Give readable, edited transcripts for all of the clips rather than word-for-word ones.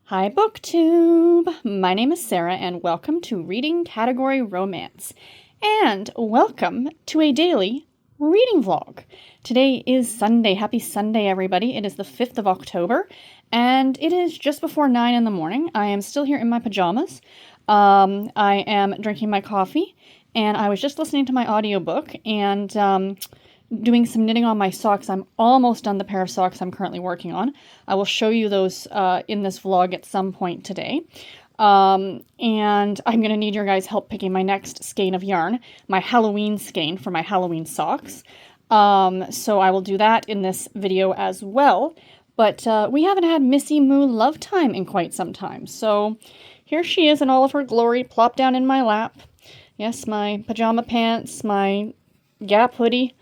Hi BookTube! My name is Sarah and welcome to Reading Category Romance. And welcome to a daily reading vlog. Today is Sunday. Happy Sunday, everybody. It is the 5th of October and it is just before 9 in the morning. I am still here in my pajamas. I am drinking my coffee and I was just listening to my audiobook and doing some knitting on my socks. I'm almost done the pair of socks I'm currently working on. I will show you those in this vlog at some point today. And I'm going to need your guys' help picking my next skein of yarn, my Halloween skein for my Halloween socks. So I will do that in this video as well. But we haven't had Missy Moo love time in quite some time. So here she is in all of her glory, plopped down in my lap. Yes, my pajama pants, my Gap hoodie.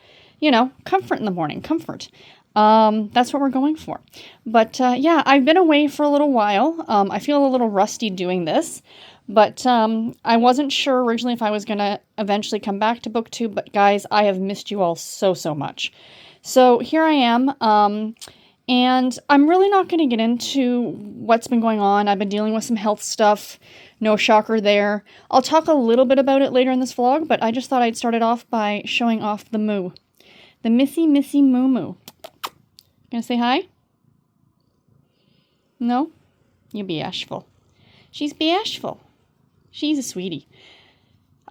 You know, comfort in the morning, comfort. That's what we're going for. But yeah, I've been away for a little while. I feel a little rusty doing this, but I wasn't sure originally if I was going to eventually come back to BookTube, but guys, I have missed you all so much. So here I am, and I'm really not going to get into what's been going on. I've been dealing with some health stuff. No shocker there. I'll talk a little bit about it later in this vlog, but I just thought I'd start it off by showing off the moo. The Missy Moo Moo. Gonna say hi? No? You're bashful. She's bashful. She's a sweetie.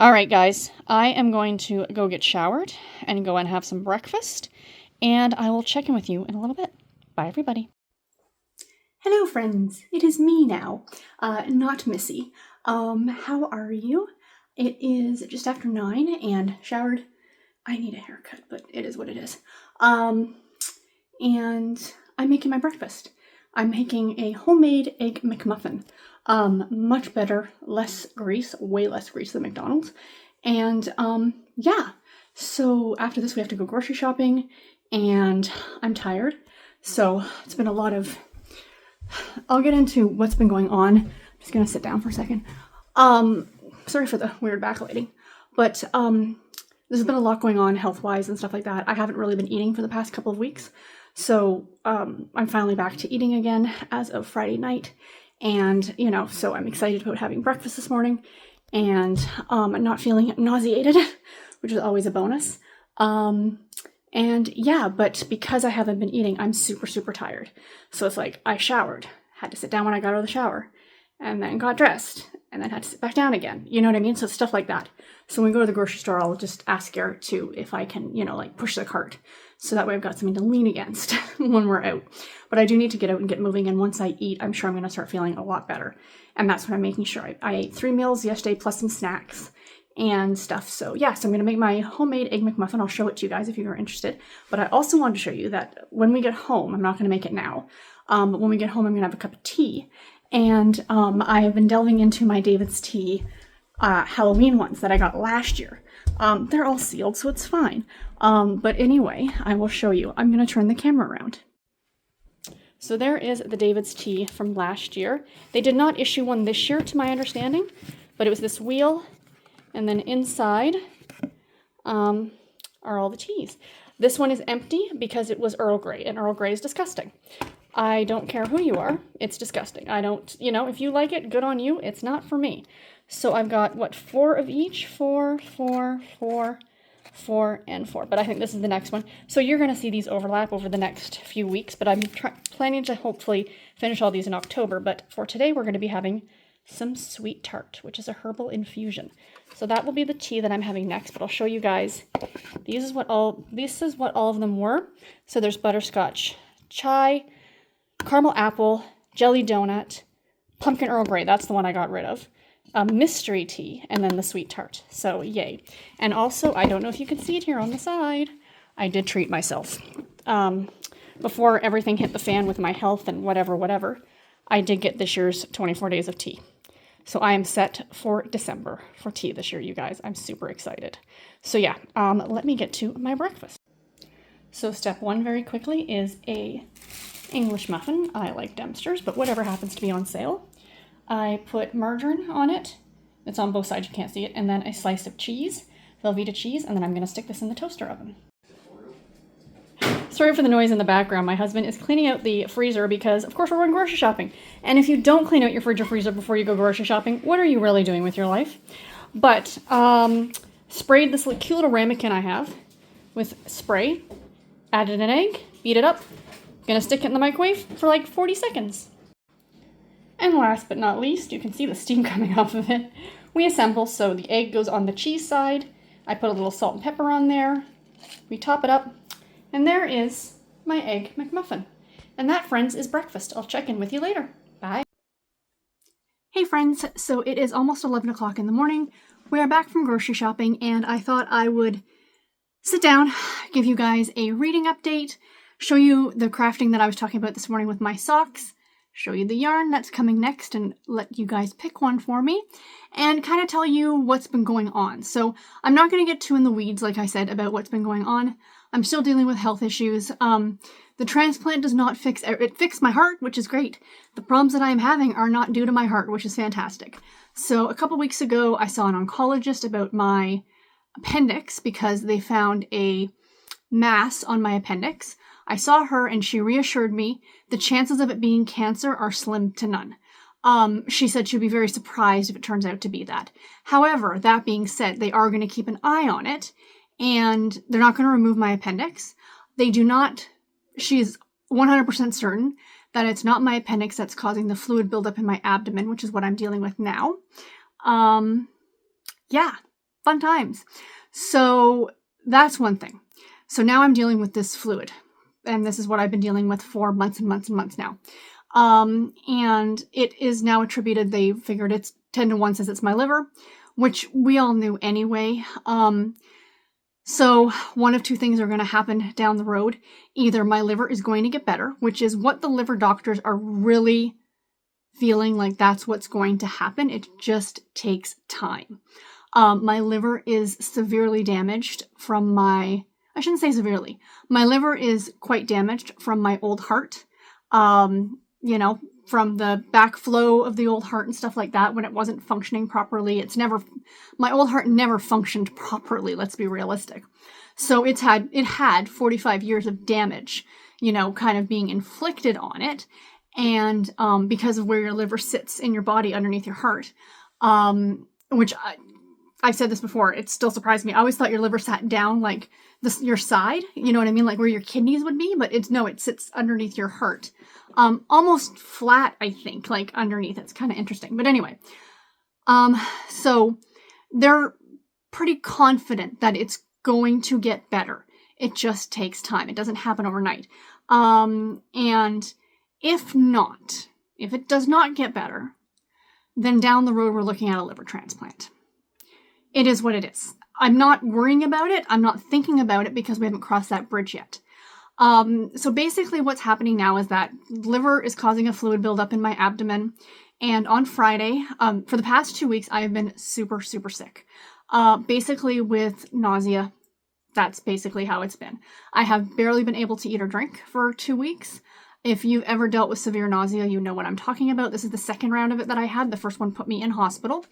Alright guys, I am going to go get showered and go and have some breakfast, and I will check in with you in a little bit. Bye everybody. Hello friends, it is me now, not Missy. How are you? It is just after 9 and showered. I need a haircut, but it is what it is. And I'm making my breakfast. I'm making a homemade egg McMuffin. Much better, less grease, way less grease than McDonald's. And yeah, so after this we have to go grocery shopping and I'm tired. So it's been a lot of, I'll get into what's been going on. I'm just gonna sit down for a second. Sorry for the weird backlighting, but there's been a lot going on health-wise and stuff like that. I haven't really been eating for the past couple of weeks. So I'm finally back to eating again as of Friday night. And, you know, so I'm excited about having breakfast this morning and not feeling nauseated, which is always a bonus. And yeah, but because I haven't been eating, I'm super tired. So it's like I showered, had to sit down when I got out of the shower, and then got dressed, and then had to sit back down again. You know what I mean? So it's stuff like that. So when we go to the grocery store, I'll just ask Garrett to, if I can, you know, like push the cart. So that way I've got something to lean against when we're out. But I do need to get out and get moving. And once I eat, I'm sure I'm going to start feeling a lot better. And that's what I'm making sure. I ate 3 meals yesterday plus some snacks and stuff. So yeah, so I'm going to make my homemade egg McMuffin. I'll show it to you guys if you're interested. But I also wanted to show you that when we get home, I'm not going to make it now. But when we get home, I'm going to have a cup of tea. And I have been delving into my David's Tea Halloween ones that I got last year. They're all sealed, so it's fine. But anyway, I will show you. I'm going to turn the camera around. So there is the David's Tea from last year. They did not issue one this year, to my understanding, but it was this wheel, and then inside are all the teas. This one is empty because it was Earl Grey, and Earl Grey is disgusting. I don't care who you are. It's disgusting. I don't, you know, if you like it, good on you. It's not for me. So I've got, what, 4 of each? 4, 4, 4, 4, and 4. But I think this is the next one. So you're going to see these overlap over the next few weeks. But I'm planning to hopefully finish all these in October. But for today, we're going to be having some sweet tart, which is a herbal infusion. So that will be the tea that I'm having next. But I'll show you guys. This is what all of them were. So there's butterscotch chai, caramel apple, jelly donut, pumpkin Earl Grey. That's the one I got rid of. Mystery tea, and then the sweet tart. So yay. And also, I don't know if you can see it here on the side, I did treat myself. Before everything hit the fan with my health and whatever, I did get this year's 24 days of tea. So I am set for December for tea this year, you guys. I'm super excited. So yeah, let me get to my breakfast. So step 1 very quickly is a English muffin. I like Dempster's, but whatever happens to be on sale. I put margarine on it. It's on both sides, you can't see it. And then a slice of cheese, Velveeta cheese, and then I'm going to stick this in the toaster oven. Sorry for the noise in the background. My husband is cleaning out the freezer because, of course, we're going grocery shopping. And if you don't clean out your fridge or freezer before you go grocery shopping, what are you really doing with your life? But sprayed this cute little ramekin I have with spray, added an egg, beat it up, gonna stick it in the microwave for like 40 seconds. And last but not least, you can see the steam coming off of it. We assemble, so the egg goes on the cheese side. I put a little salt and pepper on there. We top it up, and there is my Egg McMuffin. And that, friends, is breakfast. I'll check in with you later. Bye. Hey friends, so it is almost 11 o'clock in the morning. We are back from grocery shopping, and I thought I would sit down, give you guys a reading update, show you the crafting that I was talking about this morning with my socks, show you the yarn that's coming next and let you guys pick one for me, and kind of tell you what's been going on. So I'm not going to get too in the weeds, like I said, about what's been going on. I'm still dealing with health issues. The transplant does not fix, it fixed my heart, which is great. The problems that I am having are not due to my heart, which is fantastic. So a couple weeks ago, I saw an oncologist about my appendix because they found a mass on my appendix. I saw her and she reassured me the chances of it being cancer are slim to none. She said she'd be very surprised if it turns out to be that. However, that being said, they are going to keep an eye on it and they're not going to remove my appendix. They do not, she's 100% certain that it's not my appendix that's causing the fluid buildup in my abdomen, which is what I'm dealing with now. Yeah, fun times. So that's one thing. So now I'm dealing with this fluid. And this is what I've been dealing with for months and months and months now. And it is now attributed, they figured it's 10 to 1 says it's my liver, which we all knew anyway. So one of two things are going to happen down the road. Either my liver is going to get better, which is what the liver doctors are really feeling like that's what's going to happen. It just takes time. My liver is severely damaged from I shouldn't say severely. My liver is quite damaged from my old heart. From the backflow of the old heart and stuff like that when it wasn't functioning properly. My old heart never functioned properly, let's be realistic. So it had 45 years of damage, kind of being inflicted on it. And because of where your liver sits in your body underneath your heart, which I've said this before, it still surprised me. I always thought your liver sat down like your side, you know what I mean? Like where your kidneys would be, but it sits underneath your heart. Almost flat, I think, like underneath. It's kind of interesting. But anyway, so they're pretty confident that it's going to get better. It just takes time. It doesn't happen overnight. And if it does not get better, then down the road, we're looking at a liver transplant. It is what it is. I'm not worrying about it. I'm not thinking about it because we haven't crossed that bridge yet. So basically what's happening now is that liver is causing a fluid buildup in my abdomen. And on Friday, for the past 2 weeks, I have been super, super sick. Basically with nausea. That's basically how it's been. I have barely been able to eat or drink for 2 weeks. If you've ever dealt with severe nausea, you know what I'm talking about. This is the second round of it that I had. The first one put me in hospital.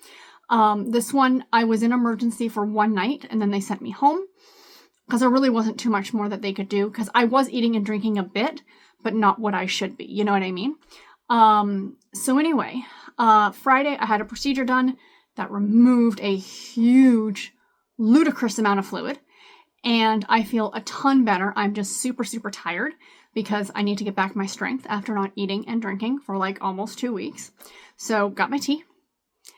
This one, I was in emergency for one night and then they sent me home because there really wasn't too much more that they could do because I was eating and drinking a bit, but not what I should be. You know what I mean? So anyway, Friday I had a procedure done that removed a huge, ludicrous amount of fluid and I feel a ton better. I'm just super, super tired because I need to get back my strength after not eating and drinking for like almost 2 weeks. So got my tea.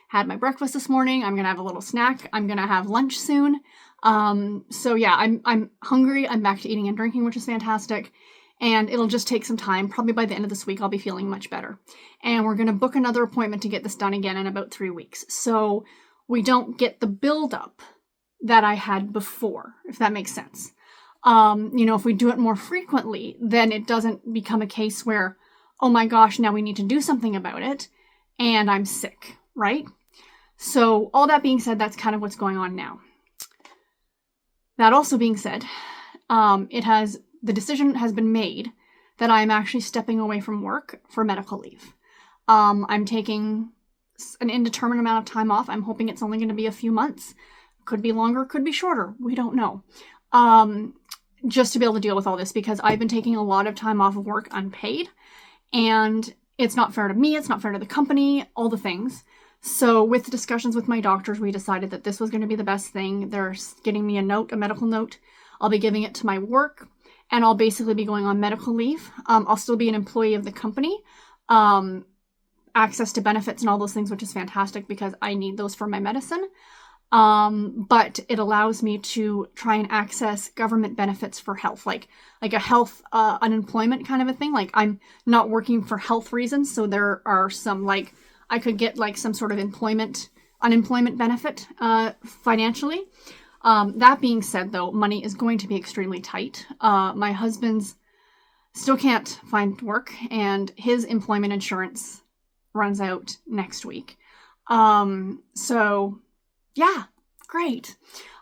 Had my breakfast this morning. I'm going to have a little snack. I'm going to have lunch soon. So yeah, I'm hungry. I'm back to eating and drinking, which is fantastic. And it'll just take some time. Probably by the end of this week, I'll be feeling much better. And we're going to book another appointment to get this done again in about 3 weeks. So we don't get the buildup that I had before, if that makes sense. If we do it more frequently, then it doesn't become a case where, oh my gosh, now we need to do something about it. And I'm sick, right? So all that being said, that's kind of what's going on now. That also being said, the decision has been made that I'm actually stepping away from work for medical leave. I'm taking an indeterminate amount of time off. I'm hoping it's only going to be a few months. Could be longer, could be shorter. We don't know. just to be able to deal with all this, because I've been taking a lot of time off of work unpaid, and it's not fair to me, it's not fair to the company, all the things. So with the discussions with my doctors, we decided that this was going to be the best thing. They're getting me a medical note. I'll be giving it to my work, and I'll basically be going on medical leave. I'll still be an employee of the company. Access to benefits and all those things, which is fantastic because I need those for my medicine. But it allows me to try and access government benefits for health, like a health unemployment kind of a thing. Like, I'm not working for health reasons, so there are some, like, I could get like some sort of unemployment benefit financially. That being said, though, money is going to be extremely tight. My husband's still can't find work, and his employment insurance runs out next week. So yeah, great.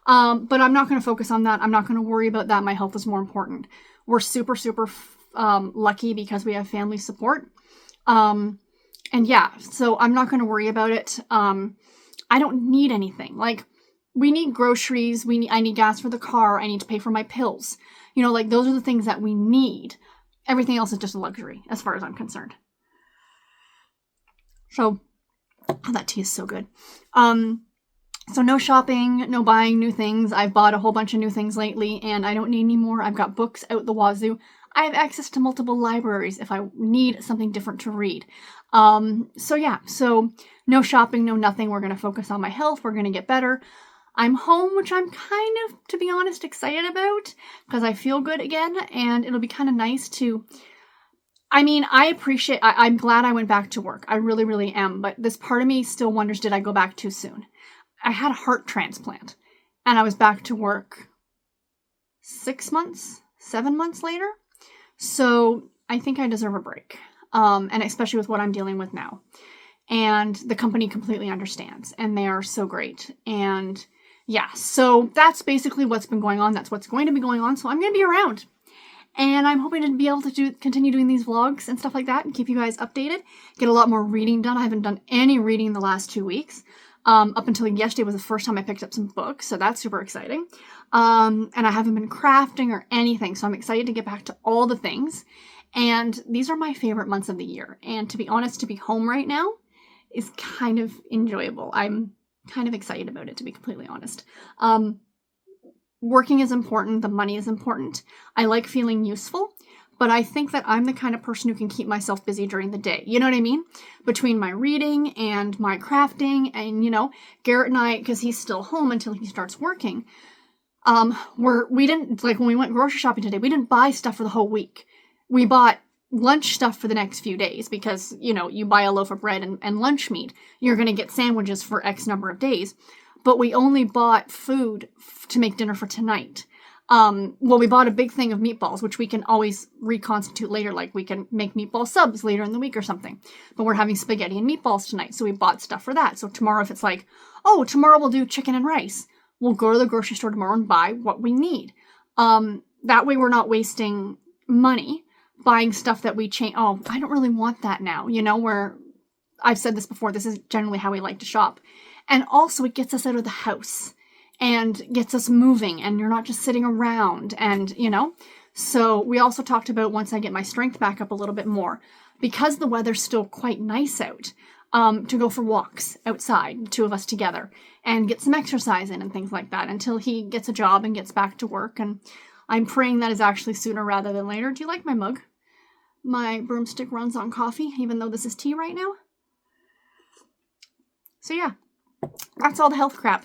But I'm not going to focus on that. I'm not going to worry about that. My health is more important. We're super, super lucky because we have family support. And yeah, so I'm not going to worry about it. I don't need anything. Like, we need groceries. I need gas for the car. I need to pay for my pills. You know, like, those are the things that we need. Everything else is just a luxury, as far as I'm concerned. So, oh, that tea is so good. So no shopping, no buying new things. I've bought a whole bunch of new things lately, and I don't need any more. I've got books out the wazoo. I have access to multiple libraries if I need something different to read. So yeah, so no shopping, no nothing. We're going to focus on my health. We're going to get better. I'm home, which I'm kind of, to be honest, excited about because I feel good again, and it'll be kind of nice to... I mean, I'm glad I went back to work. I really, really am. But this part of me still wonders, did I go back too soon? I had a heart transplant, and I was back to work 7 months later. So I think I deserve a break. And especially with what I'm dealing with now. And the company completely understands, and they are so great. And yeah, so that's basically what's been going on. That's what's going to be going on. So I'm going to be around. And I'm hoping to be able to continue doing these vlogs and stuff like that and keep you guys updated. Get a lot more reading done. I haven't done any reading the last 2 weeks. Up until yesterday was the first time I picked up some books, so that's super exciting. And I haven't been crafting or anything, so I'm excited to get back to all the things. And these are my favorite months of the year. And to be honest, to be home right now is kind of enjoyable. I'm kind of excited about it, to be completely honest. Working is important. The money is important. I like feeling useful, but I think that I'm the kind of person who can keep myself busy during the day. You know what I mean? Between my reading and my crafting and, you know, Garrett and I, because he's still home until he starts working, we didn't, like when we went grocery shopping today, we didn't buy stuff for the whole week. We bought lunch stuff for the next few days because, you know, you buy a loaf of bread and lunch meat. You're going to get sandwiches for X number of days. But we only bought food to make dinner for tonight. We bought a big thing of meatballs, which we can always reconstitute later. Like, we can make meatball subs later in the week or something. But we're having spaghetti and meatballs tonight, so we bought stuff for that. So tomorrow, if it's like, oh, tomorrow we'll do chicken and rice, we'll go to the grocery store tomorrow and buy what we need. That way we're not wasting money buying stuff that we change. Oh, I don't really want that now. You know, where I've said this before, this is generally how we like to shop. And also it gets us out of the house and gets us moving, and you're not just sitting around and, you know. So we also talked about, once I get my strength back up a little bit more, because the weather's still quite nice out, to go for walks outside, the two of us together, and get some exercise in and things like that until he gets a job and gets back to work. And I'm praying that is actually sooner rather than later. Do you like my mug? My broomstick runs on coffee, even though this is tea right now. So yeah, that's all the health crap.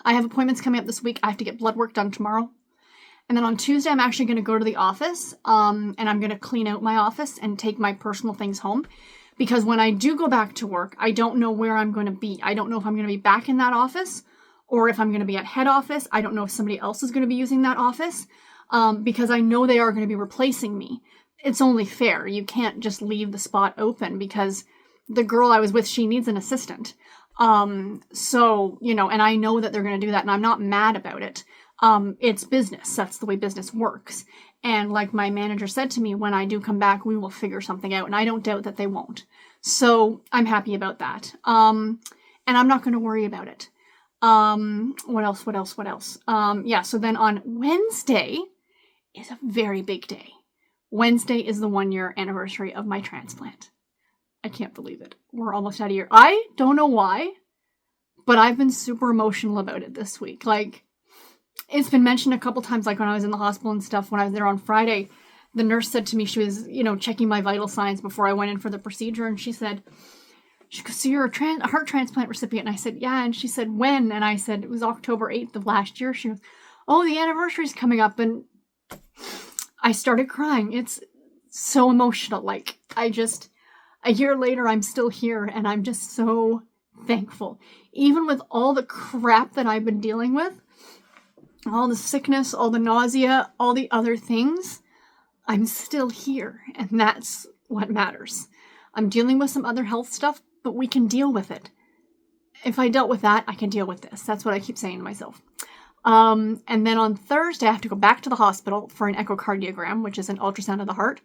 I have appointments coming up this week. I have to get blood work done tomorrow. And then on Tuesday, I'm actually going to go to the office, and I'm going to clean out my office and take my personal things home. Because when I do go back to work, I don't know where I'm going to be. I don't know if I'm going to be back in that office or if I'm going to be at head office. I don't know if somebody else is going to be using that office, because I know they are going to be replacing me. It's only fair. You can't just leave the spot open because the girl I was with, she needs an assistant. So, you know, and I know that they're going to do that, and I'm not mad about it. It's business. That's the way business works. And like my manager said to me, when I do come back, we will figure something out. And I don't doubt that they won't. So I'm happy about that. And I'm not going to worry about it. What else? Yeah, so then on Wednesday is a very big day. Wednesday is the 1-year anniversary of my transplant. I can't believe it. We're almost out of year. I don't know why, but I've been super emotional about it this week. Like, it's been mentioned a couple times, like when I was in the hospital and stuff, when I was there on Friday, the nurse said to me, she was, checking my vital signs before I went in for the procedure, and she goes, so you're a heart transplant recipient? And I said, yeah. And she said, when? And I said, it was October 8th of last year. She goes, oh, the anniversary's coming up. And I started crying. It's so emotional. Like, a year later, I'm still here, and I'm just so thankful. Even with all the crap that I've been dealing with, all the sickness, all the nausea, all the other things, I'm still here, and that's what matters. I'm dealing with some other health stuff, but we can deal with it. If I dealt with that, I can deal with this. That's what I keep saying to myself. And then on Thursday, I have to go back to the hospital for an echocardiogram, which is an ultrasound of the heart.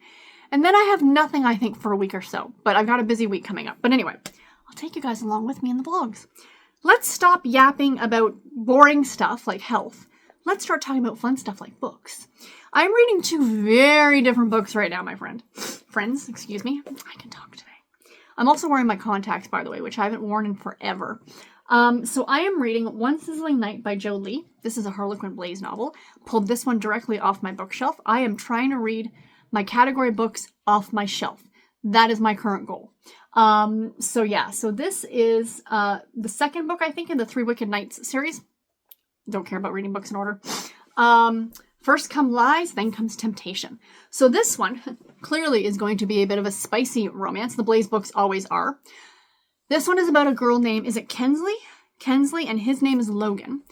And then I have nothing, I think, for a week or so. But I've got a busy week coming up. But anyway, I'll take you guys along with me in the vlogs. Let's stop yapping about boring stuff like health. Let's start talking about fun stuff like books. I'm reading 2 very different books right now, my friends, excuse me. I can talk today. I'm also wearing my contacts, by the way, which I haven't worn in forever. So I am reading One Sizzling Night by Joe Lee. This is a Harlequin Blaze novel. Pulled this one directly off my bookshelf. I am trying to read my category books off my shelf. That is my current goal. So this is the second book, I think, in the 3 Wicked Nights series. Don't care about reading books in order. First come lies, then comes temptation. So this one clearly is going to be a bit of a spicy romance. The Blaze books always are. This one is about a girl named, is it Kensley? Kensley, and his name is Logan.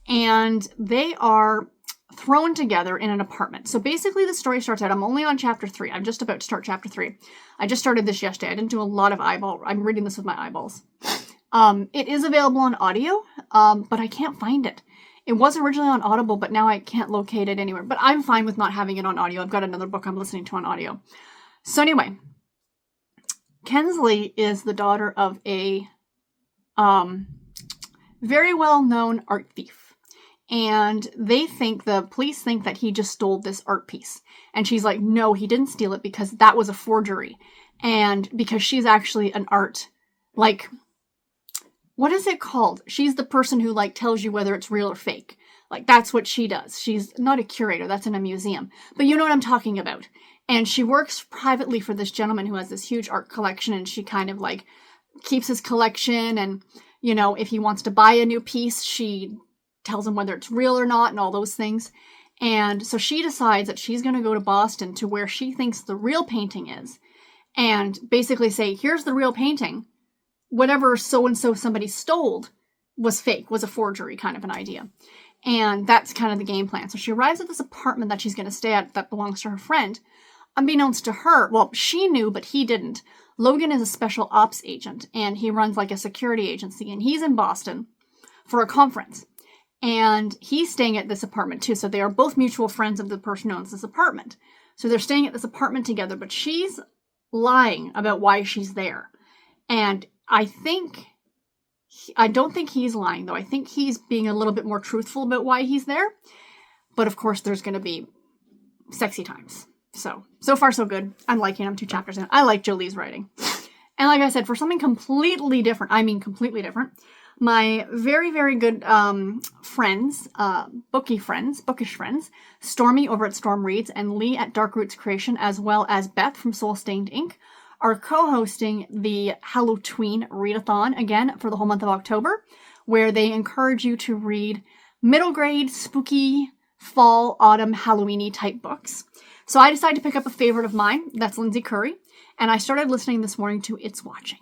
And they are thrown together in an apartment. So basically the story starts out, I'm only on chapter 3. I'm just about to start chapter 3. I just started this yesterday. I didn't do a lot of I'm reading this with my eyeballs. It is available on audio, but I can't find it. It was originally on Audible, but now I can't locate it anywhere. But I'm fine with not having it on audio. I've got another book I'm listening to on audio. So anyway, Kensley is the daughter of a very well-known art thief. And the police think that he just stole this art piece. And she's like, no, he didn't steal it because that was a forgery. And because she's actually an art, like, what is it called? She's the person who, like, tells you whether it's real or fake. Like, that's what she does. She's not a curator. That's in a museum. But you know what I'm talking about. And she works privately for this gentleman who has this huge art collection, and she kind of, like, keeps his collection. And, if he wants to buy a new piece, she tells him whether it's real or not and all those things. And so she decides that she's going to go to Boston to where she thinks the real painting is and basically say, here's the real painting. Whatever so-and-so somebody stole was fake, was a forgery kind of an idea. And that's kind of the game plan. So she arrives at this apartment that she's going to stay at that belongs to her friend. Unbeknownst to her, well, she knew, but he didn't. Logan is a special ops agent, and he runs like a security agency, and he's in Boston for a conference. And he's staying at this apartment too. So they are both mutual friends of the person who owns this apartment. So they're staying at this apartment together, but she's lying about why she's there. And I don't think he's lying, though. I think he's being a little bit more truthful about why he's there. But of course, there's going to be sexy times. So far so good. I'm liking them 2 chapters in. I like Joe Lee's writing. And like I said, for something completely different, my very, very good friends, bookish friends, Stormy over at Storm Reads and Lee at Dark Roots Creation, as well as Beth from Soul Stained Ink, are co-hosting the Halloween Readathon again for the whole month of October, where they encourage you to read middle grade, spooky, fall, autumn, Halloween-y type books. So I decided to pick up a favorite of mine, that's Lindsay Curry, and I started listening this morning to It's Watching.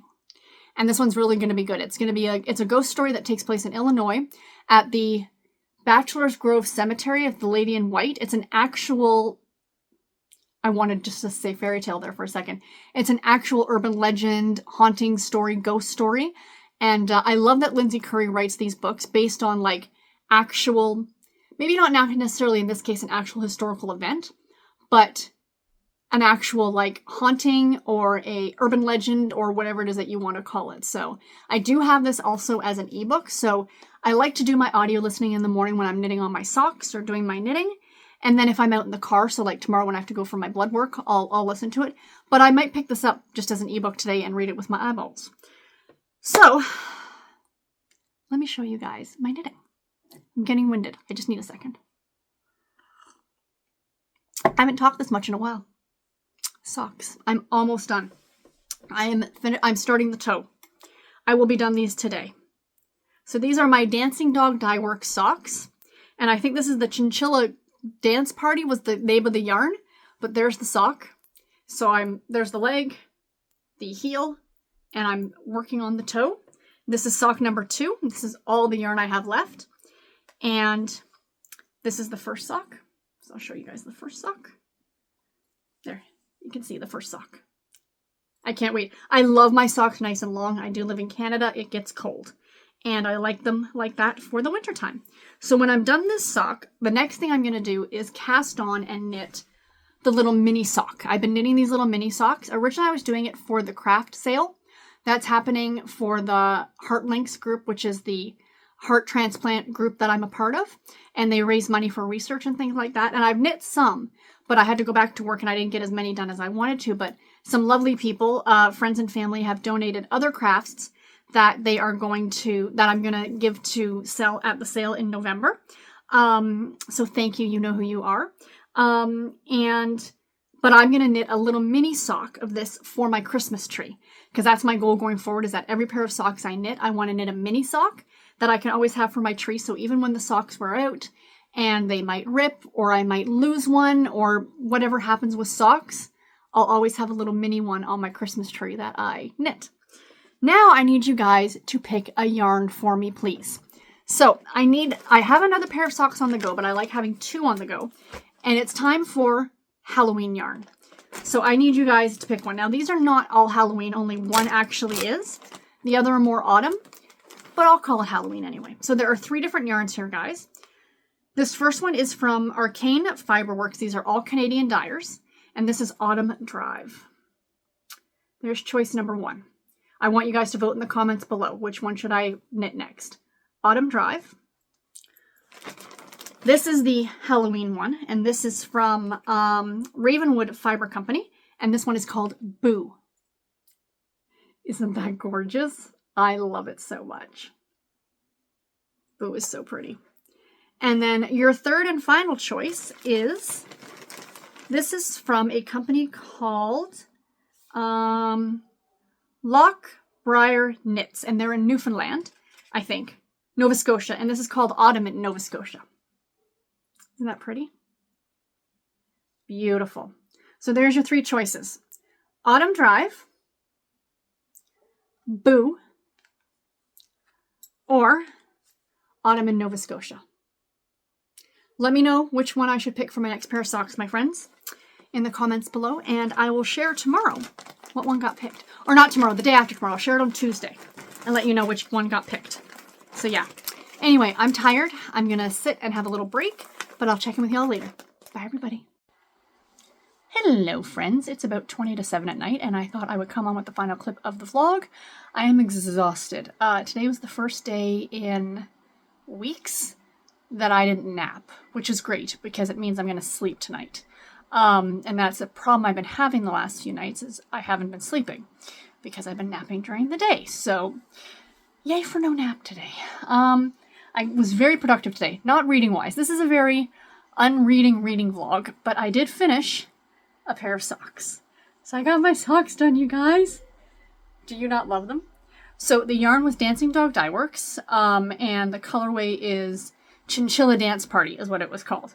And this one's really going to be good. It's a ghost story that takes place in Illinois at the Bachelor's Grove Cemetery of the Lady in White. It's an actual, I wanted just to say fairy tale there for a second. It's an actual urban legend, haunting story, ghost story. And I love that Lindsay Curry writes these books based on like actual, maybe not now necessarily in this case an actual historical event, but an actual like haunting or a urban legend or whatever it is that you want to call it. So I do have this also as an ebook. So I like to do my audio listening in the morning when I'm knitting on my socks or doing my knitting. And then if I'm out in the car, so like tomorrow when I have to go for my blood work, I'll listen to it. But I might pick this up just as an ebook today and read it with my eyeballs. So let me show you guys my knitting. I'm getting winded. I just need a second. I haven't talked this much in a while. Socks. I'm almost done. I'm starting the toe. I will be done these today. So these are my Dancing Dog Dye Works socks. And I think this is the Chinchilla Dance Party was the name of the yarn. But there's the sock. So there's the leg, the heel, and I'm working on the toe. This is sock number 2. This is all the yarn I have left. And this is the first sock. So I'll show you guys the first sock. There, you can see the first sock. I can't wait. I love my socks nice and long. I do live in Canada. It gets cold. And I like them like that for the winter time. So when I'm done this sock, the next thing I'm going to do is cast on and knit the little mini sock. I've been knitting these little mini socks. Originally, I was doing it for the craft sale. That's happening for the Heart Links group, which is the heart transplant group that I'm a part of. And they raise money for research and things like that. And I've knit some, but I had to go back to work and I didn't get as many done as I wanted to. But some lovely people, friends and family, have donated other crafts that I'm going to give to sell at the sale in November. So thank you. You know who you are. But I'm going to knit a little mini sock of this for my Christmas tree, because that's my goal going forward, is that every pair of socks I knit, I want to knit a mini sock that I can always have for my tree. So even when the socks wear out and they might rip or I might lose one or whatever happens with socks, I'll always have a little mini one on my Christmas tree that I knit. Now I need you guys to pick a yarn for me, please. So I have another pair of socks on the go, but I like having 2 on the go. And it's time for Halloween yarn. So I need you guys to pick one. Now these are not all Halloween, only one actually is. The other are more autumn, but I'll call it Halloween anyway. So there are 3 different yarns here, guys. This first one is from Arcane Fiberworks. These are all Canadian dyers. And this is Autumn Drive. There's choice number 1. I want you guys to vote in the comments below. Which one should I knit next? Autumn Drive. This is the Halloween one, and this is from Ravenwood Fiber Company, and this one is called Boo. Isn't that gorgeous? I love it so much. Boo is so pretty. And then your third and final choice is, this is from a company called Lochbriar Knits, and they're in Newfoundland, I think. Nova Scotia, and this is called Autumn in Nova Scotia. Isn't that pretty? Beautiful. So there's your 3 choices. Autumn Drive, Boo, or Autumn in Nova Scotia. Let me know which one I should pick for my next pair of socks, my friends, in the comments below, and I will share tomorrow what one got picked. Or not tomorrow, the day after tomorrow. I'll share it on Tuesday and let you know which one got picked. So yeah. Anyway, I'm tired. I'm going to sit and have a little break, but I'll check in with y'all later. Bye, everybody. Hello, friends. It's about 20 to 7 at night, and I thought I would come on with the final clip of the vlog. I am exhausted. Today was the first day in weeks that I didn't nap, which is great because it means I'm going to sleep tonight. And that's a problem I've been having the last few nights, is I haven't been sleeping because I've been napping during the day. So yay for no nap today. I was very productive today, not reading-wise. This is a very unreading vlog, but I did finish a pair of socks. So I got my socks done, you guys. Do you not love them? So the yarn was Dancing Dog Dye Works, and the colorway is Chinchilla Dance Party is what it was called.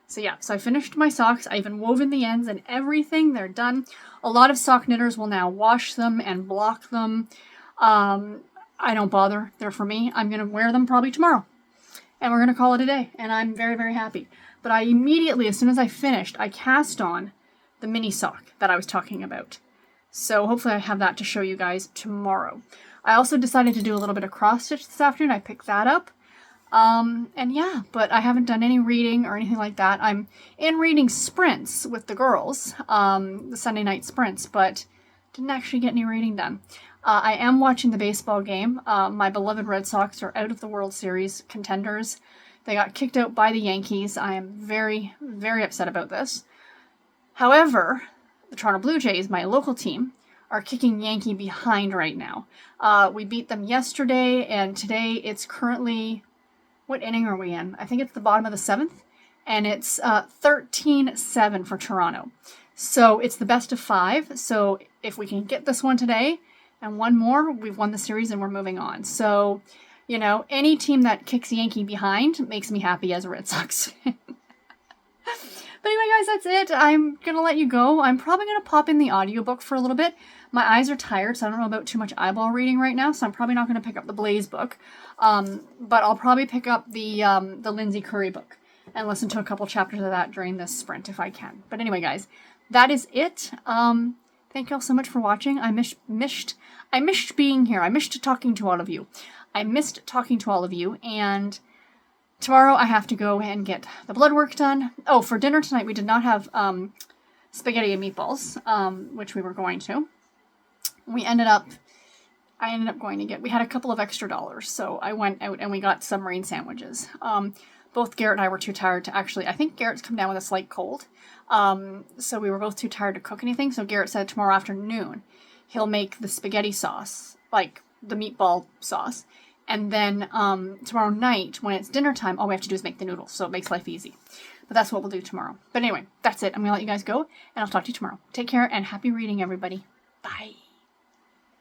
So yeah, so I finished my socks. I even woven the ends and everything. They're done. A lot of sock knitters will now wash them and block them. I don't bother. They're for me. I'm going to wear them probably tomorrow. And we're going to call it a day. And I'm very, very happy. But I immediately, as soon as I finished, I cast on the mini sock that I was talking about. So hopefully I have that to show you guys tomorrow. I also decided to do a little bit of cross stitch this afternoon. I picked that up. And yeah, but I haven't done any reading or anything like that. I'm in reading sprints with the girls, the Sunday night sprints, but didn't actually get any reading done. I am watching the baseball game. My beloved Red Sox are out of the World Series contenders. They got kicked out by the Yankees. I am very, very upset about this. However, the Toronto Blue Jays, my local team, are kicking Yankee behind right now. We beat them yesterday, and today it's currently... What inning are we in? I think it's the bottom of the 7th, and it's 13-7 for Toronto. So it's the best of 5. So if we can get this one today and one more, we've won the series and we're moving on. So, you know, any team that kicks Yankee behind makes me happy as a Red Sox fan. But anyway, guys, that's it. I'm going to let you go. I'm probably going to pop in the audiobook for a little bit. My eyes are tired, so I don't know about too much eyeball reading right now, so I'm probably not going to pick up the Blaze book. But I'll probably pick up the Lindsay Curry book and listen to a couple chapters of that during this sprint if I can. But anyway, guys, that is it. Thank you all so much for watching. I missed being here. I missed talking to all of you. And tomorrow I have to go and get the blood work done. Oh, for dinner tonight we did not have spaghetti and meatballs, which we were going to. I ended up going to get, we had a couple of extra dollars, so I went out and we got submarine sandwiches. Both Garrett and I were too tired to actually, I think Garrett's come down with a slight cold, so we were both too tired to cook anything, so Garrett said tomorrow afternoon he'll make the spaghetti sauce, like the meatball sauce, and then tomorrow night, when it's dinner time, all we have to do is make the noodles, so it makes life easy. But that's what we'll do tomorrow. But anyway, that's it. I'm going to let you guys go, and I'll talk to you tomorrow. Take care, and happy reading, everybody. Bye.